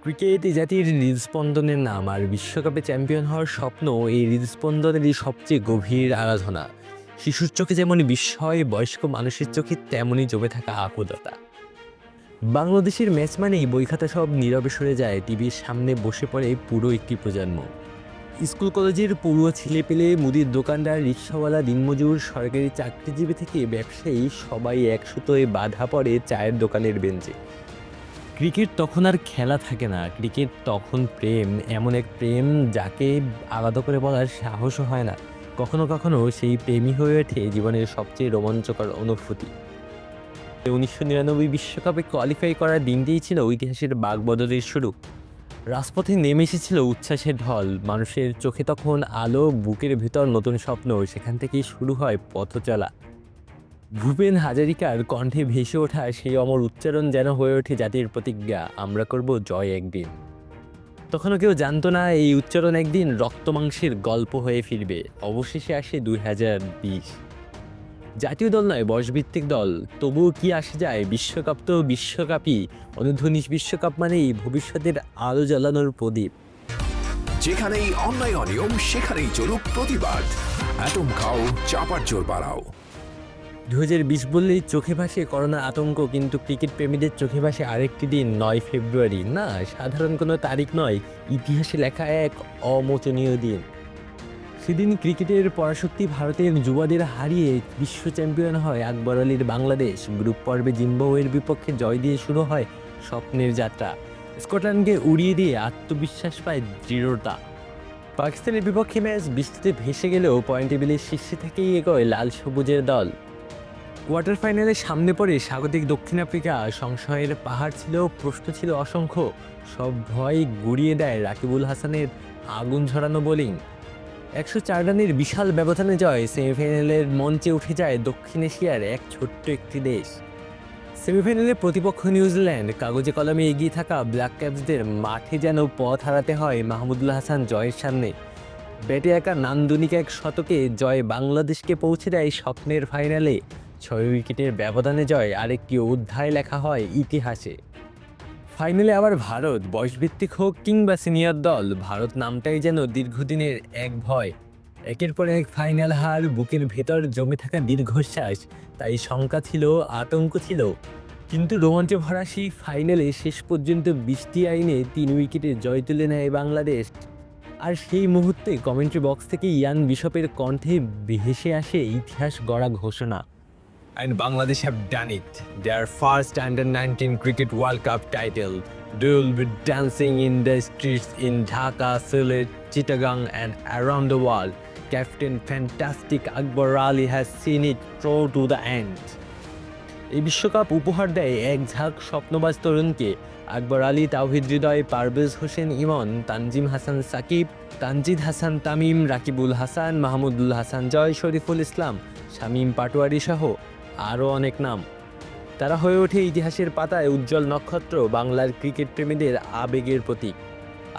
Cricket এই জাতির হৃদস্পন্দনের নাম, আর বিশ্বকাপে চ্যাম্পিয়ন হওয়ার স্বপ্ন এই হৃদস্পন্দনেরই সবচেয়ে গভীর আরাধনা। শিশুর চোখে যেমন বিস্ময়, বয়স্ক মানুষের চোখে তেমনই জমে থাকা আকুলতা। বাংলাদেশের ম্যাচ মানেই বইখাতা সব নীরবে সরে যায়, টিভির সামনে বসে পড়ে পুরো একটি প্রজন্ম। স্কুল কলেজের পড়ুয়া ছেলেপেলে, মুদির দোকানদার, রিকশাওয়ালা, দিনমজুর, সরকারি চাকরিজীবী থেকে ব্যবসায়ী, সবাই একসুতোয় বাঁধা পড়ে চায়ের দোকানের বেঞ্চে। ক্রিকেট তখন আর খেলা থাকে না, ক্রিকেট তখন প্রেম, এমন এক প্রেম যাকে আলাদা করে বলার সাহসও হয় না। কখনো কখনো সেই প্রেমই হয়ে ওঠে জীবনের সবচেয়ে রোমাঞ্চকর অনুভূতি। 1999 বিশ্বকাপে কোয়ালিফাই করার দিনটিই ছিল ইতিহাসের বাগবদলের শুরু। রাজপথে নেমে এসেছিল উচ্ছ্বাসের ঢল, মানুষের চোখে তখন আলো, বুকের ভিতর নতুন স্বপ্ন। সেখান থেকেই শুরু হয় পথ চলা। ভূপেন হাজারিকার কণ্ঠে ভেসে ওঠা সেই অমর উচ্চারণ যেন হয়ে ওঠে জাতির প্রতিজ্ঞা, আমরা করব জয় একদিন। তখনও কেউ জানতো না এই উচ্চারণ একদিন রক্তমাংসের গল্প হয়ে ফিরবে। অবশেষে আসে 2020। জাতীয় দল নয়, বয়সভিত্তিক দল, তবুও কি আসে যায়, বিশ্বকাপ তো বিশ্বকাপই। অনূর্ধ্ব-19 বিশ্বকাপ মানেই ভবিষ্যতের আলো জ্বালানোর প্রদীপ। যেখানেই অন্যায় অনিয়ম সেখানেই চলুক প্রতিবাদ। অ্যাটম খাও, চাপার জোর বাড়াও। 2020 বললেই চোখে ভাসে করোনা আতঙ্ক, কিন্তু ক্রিকেট প্রেমীদের চোখে ভাসে আরেকটি দিন, 9 ফেব্রুয়ারি। না, সাধারণ কোনো তারিখ নয়, ইতিহাসে লেখা এক অমোচনীয় দিন। সেদিন ক্রিকেটের পরাশক্তি ভারতের যুবাদের হারিয়ে বিশ্ব চ্যাম্পিয়ন হয় আকবর আলীর বাংলাদেশ। গ্রুপ পর্বে জিম্বাবুয়ের বিপক্ষে জয় দিয়ে শুরু হয় স্বপ্নের যাত্রা। স্কটল্যান্ডকে উড়িয়ে দিয়ে আত্মবিশ্বাস পায় দৃঢ়তা। পাকিস্তানের বিপক্ষে ম্যাচ বৃষ্টিতে ভেসে গেলেও পয়েন্ট টেবিলের শীর্ষে থেকেই এগোয় লাল সবুজের দল। কোয়ার্টার ফাইনালে সামনে পড়ে স্বাগতিক দক্ষিণ আফ্রিকা। সংশয়ের পাহাড় ছিল, প্রশ্ন ছিল অসংখ্য। সব ভয় গুড়িয়ে দেয় রাকিবুল হাসানের আগুন ঝরানো বোলিং। 104 রানের বিশাল ব্যবধানে জয়। সেমিফাইনালের মঞ্চে উঠে যায় দক্ষিণ এশিয়ার এক ছোট্ট একটি দেশ। সেমিফাইনালে প্রতিপক্ষ নিউজিল্যান্ড। কাগজে কলমে এগিয়ে থাকা ব্ল্যাক ক্যাপসদের মাঠে যেন পথ হারাতে হয় মাহমুদুল হাসান জয়ের সামনে। ব্যাটে একা নান্দনিক এক শতকে জয় বাংলাদেশকে পৌঁছে দেয় স্বপ্নের ফাইনালে। 6 উইকেটের ব্যবধানে জয়, আরেকটি অধ্যায় লেখা হয় ইতিহাসে। ফাইনালে আবার ভারত, বয়সভিত্তিক হোক কিংবা সিনিয়র দল, ভারত নামটাই যেন দীর্ঘদিনের এক ভয়। একের পর এক ফাইনাল হার, বুকের ভেতর জমে থাকা দীর্ঘশ্বাস। তাই শঙ্কা ছিল, আতঙ্ক ছিল, কিন্তু রোমাঞ্চে ভরা সেই ফাইনালে শেষ পর্যন্ত বৃষ্টি আইনে 3 উইকেটে জয় তুলে নেয় বাংলাদেশ। আর সেই মুহূর্তে কমেন্ট্রি বক্স থেকে ইয়ান বিশপের কণ্ঠে ভেসে আসে ইতিহাস গড়া ঘোষণা। And Bangladesh have done it. Their first under-19 Cricket World Cup title. They will be dancing in the streets in Dhaka, Sylhet, Chittagong and around the world. Captain Fantastic Akbar Ali has seen it through to the end. এই বিশ্বকাপ উপহার দেয় এক ঝাঁক স্বপ্নবাজ তরুণকে। আকবর আলী, তাওহিদ হৃদয়, পারভেজ হোসেন ইমন, তানজিম হাসান সাকিব, তানজিদ হাসান তামিম, রাকিবুল হাসান, মাহমুদুল হাসান জয়, শরীফুল ইসলাম, শামীম পাটোয়ারি সহ আরও অনেক নাম। তারা হয়ে ওঠে ইতিহাসের পাতায় উজ্জ্বল নক্ষত্র, বাংলার ক্রিকেট প্রেমীদের আবেগের প্রতীক।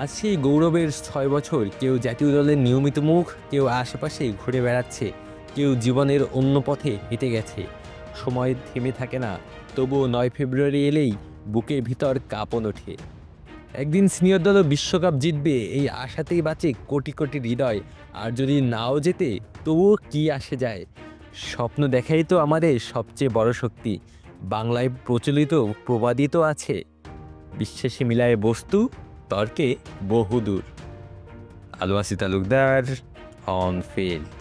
আজ সেই গৌরবের 6 বছর, কেউ জাতীয় দলের নিয়মিত মুখ, কেউ আশেপাশে ঘুরে বেড়াচ্ছে, কেউ জীবনের অন্য পথে হেঁটে গেছে। সময় থেমে থাকে না, তবুও 9 ফেব্রুয়ারি এলেই বুকের ভিতর কাঁপন ওঠে। একদিন সিনিয়র দলও বিশ্বকাপ জিতবে, এই আশাতেই বাঁচে কোটি কোটি হৃদয়। আর যদি নাও জেতে, তবুও কি আসে যায়, স্বপ্ন দেখাই তো আমাদের সবচেয়ে বড় শক্তি। বাংলায় প্রচলিত প্রবাদই তো আছে, বিশ্বাসে মিলায় বস্তু, তর্কে বহুদূর। আলু আসি তালুকদার, অন ফিল্ড।